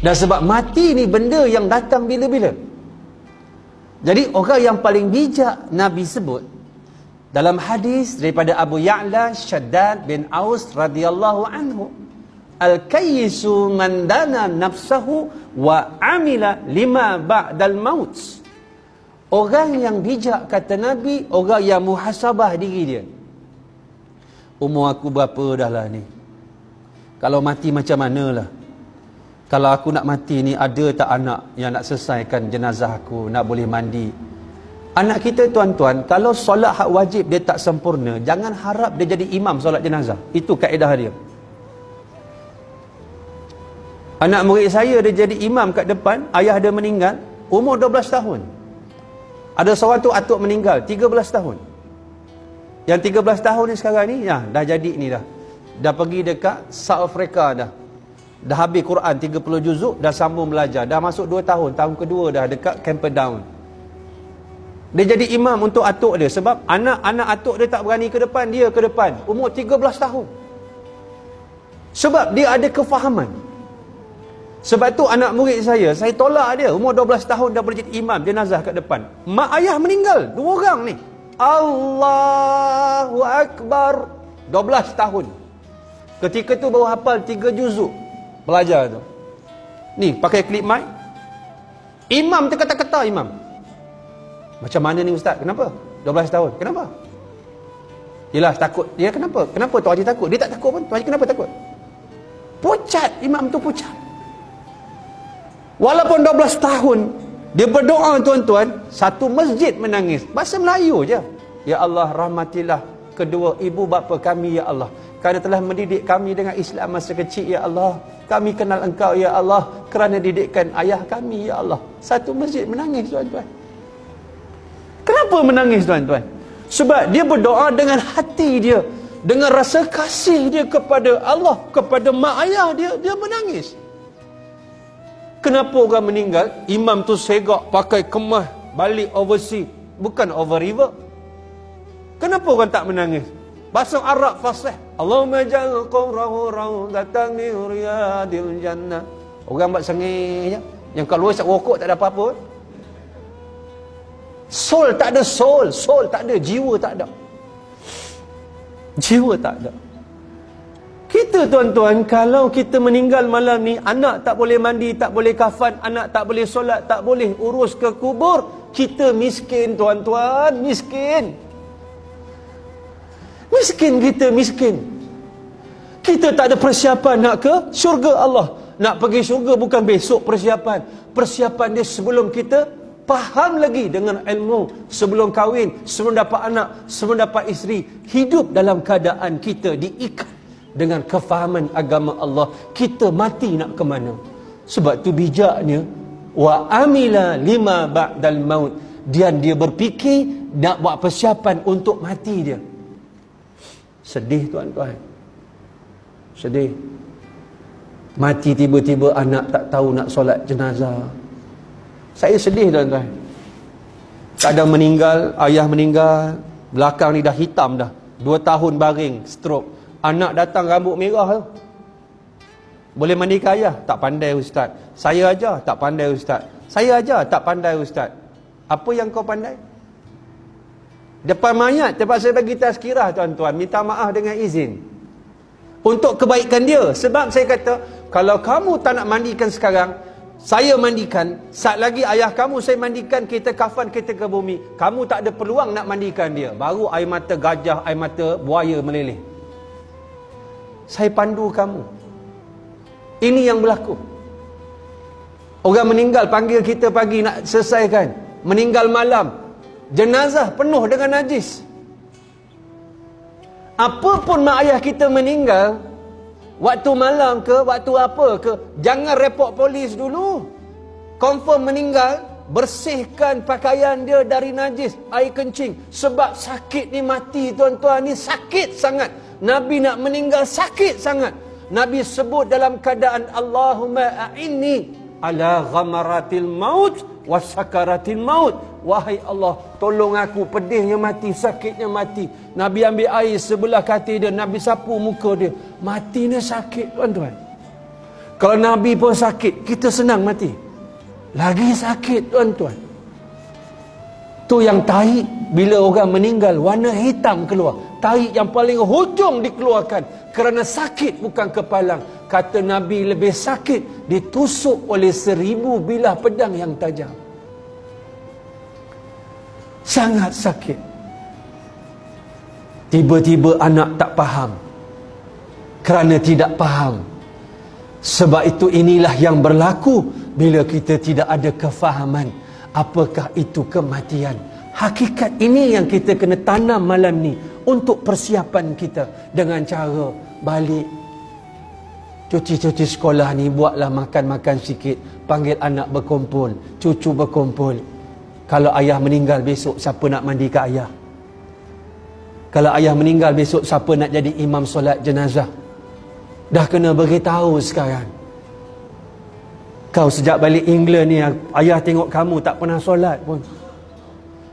Dan sebab mati ni benda yang datang bila-bila. Jadi orang yang paling bijak Nabi sebut dalam hadis daripada Abu Ya'la Shaddad bin Aus radhiyallahu anhu, al-kayyisu man dana nafsahu wa amila lima ba'dal maut. Orang yang bijak, kata Nabi, orang yang muhasabah diri dia. Umur aku berapa dah lah ni? Kalau mati macam manalah? Kalau aku nak mati ni, ada tak anak yang nak selesaikan jenazah aku, nak boleh mandi? Anak kita tuan-tuan, kalau solat hak wajib dia tak sempurna, jangan harap dia jadi imam solat jenazah. Itu kaedah dia. Anak murid saya dia jadi imam kat depan, ayah dia meninggal, umur 12 tahun. Ada seorang tu atuk meninggal, 13 tahun. Yang 13 tahun ni sekarang ni, ya, dah jadi ni dah. Dah pergi dekat South Africa dah. Dah habis Quran 30 juzuk, dah sambung belajar. Dah masuk 2 tahun, tahun kedua dah dekat Camperdown. Dia jadi imam untuk atuk dia. Sebab anak-anak atuk dia tak berani ke depan, dia ke depan. Umur 13 tahun. Sebab dia ada kefahaman. Sebab tu anak murid saya tolak dia. Umur 12 tahun dah boleh jadi imam jenazah kat depan. Mak ayah meninggal, 2 orang ni. Allahu Akbar. 12 tahun. Ketika tu baru hafal 3 juzuk. Belajar tu. Ni pakai klip mic. Imam terkata-kata imam. Macam mana ni ustaz? Kenapa? 12 tahun. Kenapa? Yelah takut. Dia kenapa? Kenapa Tuan Haji takut? Dia tak takut pun. Tuan Haji kenapa takut? Pucat. Imam tu pucat. Walaupun 12 tahun dia berdoa tuan-tuan, satu masjid menangis. Bahasa Melayu je. Ya Allah, rahmatilah kedua ibu bapa kami ya Allah. Kerana telah mendidik kami dengan Islam masa kecil ya Allah. Kami kenal engkau ya Allah kerana didikan ayah kami ya Allah. Satu masjid menangis tuan-tuan. Kenapa menangis tuan-tuan? Sebab dia berdoa dengan hati dia, dengan rasa kasih dia kepada Allah, kepada mak ayah dia, dia menangis. Kenapa orang meninggal? Imam tu segak pakai kemah balik overseas, bukan over river. Kenapa orang tak menangis? Bahasa Arab fasih. Allahumma ja'al qabrahu rawdatan min riyadil jannah. Orang buat sengih je. Yang kalau isap rokok tak ada apa-apa. Soul tak ada soul. Soul tak ada. Jiwa tak ada. Jiwa tak ada. Kita tuan-tuan, kalau kita meninggal malam ni, anak tak boleh mandi, tak boleh kafan, anak tak boleh solat, tak boleh urus ke kubur, kita miskin tuan-tuan, miskin. Miskin kita, miskin. Kita tak ada persiapan nak ke syurga Allah. Nak pergi syurga bukan besok persiapan. Persiapan dia sebelum kita faham lagi dengan ilmu, sebelum kahwin, sebelum dapat anak, sebelum dapat isteri. Hidup dalam keadaan kita diikat dengan kefahaman agama Allah. Kita mati nak ke mana? Sebab tu bijaknya, wa amila lima ba'dal maut. Dia berfikir nak buat persiapan untuk mati dia. Sedih tuan-tuan. Sedih. Mati tiba-tiba anak tak tahu nak solat jenazah. Saya sedih tuan-tuan. Kadang meninggal, ayah meninggal, belakang ni dah hitam dah. 2 tahun baring, stroke. Anak datang rambut merah tu. Boleh mandikan ayah? Tak pandai ustaz. Saya aja tak pandai ustaz. Saya aja tak pandai ustaz. Apa yang kau pandai? Depan mayat terpaksa bagi tazkirah tuan-tuan, minta maaf dengan izin. Untuk kebaikan dia. Sebab saya kata, kalau kamu tak nak mandikan sekarang, saya mandikan. Saat lagi ayah kamu saya mandikan, kita kafan, kita ke bumi. Kamu tak ada peluang nak mandikan dia. Baru air mata gajah, air mata buaya meleleh. Saya pandu kamu. Ini yang berlaku. Orang meninggal panggil kita pagi nak selesaikan. Meninggal malam. Jenazah penuh dengan najis. Apapun mak ayah kita meninggal, waktu malam ke, waktu apa ke, jangan report polis dulu. Confirm meninggal, bersihkan pakaian dia dari najis, air kencing. Sebab sakit ni mati tuan-tuan, ni sakit sangat. Nabi nak meninggal sakit sangat. Nabi sebut dalam keadaan Allahumma a'inni ala ghamaratil maut wa sakaratil maut. Wahai Allah, tolong aku, pedihnya mati, sakitnya mati. Nabi ambil air sebelah katil dia, Nabi sapu muka dia. Mati ni sakit tuan-tuan. Kalau Nabi pun sakit, kita senang mati. Lagi sakit, tuan-tuan. Tu yang tahi, bila orang meninggal, warna hitam keluar. Tahi yang paling hujung dikeluarkan. Kerana sakit, bukan kepalang. Kata Nabi, lebih sakit ditusuk oleh 1000 bilah pedang yang tajam. Sangat sakit. Tiba-tiba anak tak faham. Kerana tidak faham. Sebab itu inilah yang berlaku bila kita tidak ada kefahaman. Apakah itu kematian? Hakikat ini yang kita kena tanam malam ni untuk persiapan kita dengan cara balik. Cuci-cuci sekolah ni buatlah makan-makan sikit. Panggil anak berkumpul, cucu berkumpul. Kalau ayah meninggal besok, siapa nak mandi kat ayah? Kalau ayah meninggal besok, siapa nak jadi imam solat jenazah? Dah kena beritahu sekarang. Kau sejak balik England ni, ayah tengok kamu tak pernah solat pun.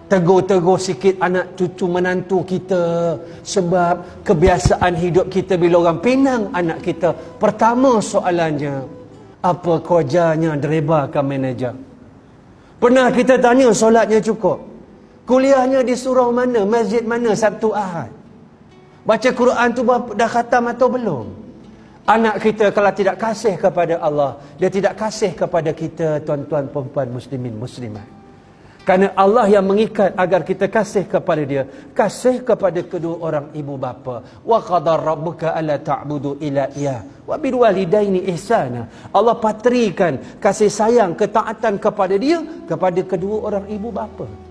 Tegur-tegur sikit anak cucu menantu kita. Sebab kebiasaan hidup kita bila orang pinang anak kita, pertama soalannya, apa kerjanya driver ke manager? Pernah kita tanya solatnya cukup? Kuliahnya di surau mana, masjid mana, Sabtu Ahad? Baca Quran tu dah khatam atau belum? Anak kita kalau tidak kasih kepada Allah, dia tidak kasih kepada kita, tuan-tuan, perempuan, muslimin, muslimat. Kerana Allah yang mengikat agar kita kasih kepada dia. Kasih kepada kedua orang ibu bapa. Wa qadar rabbuka alla ta'budu illa iyyah wa bil walidaini ihsana. Allah patrikan kasih sayang, ketaatan kepada dia, kepada kedua orang ibu bapa.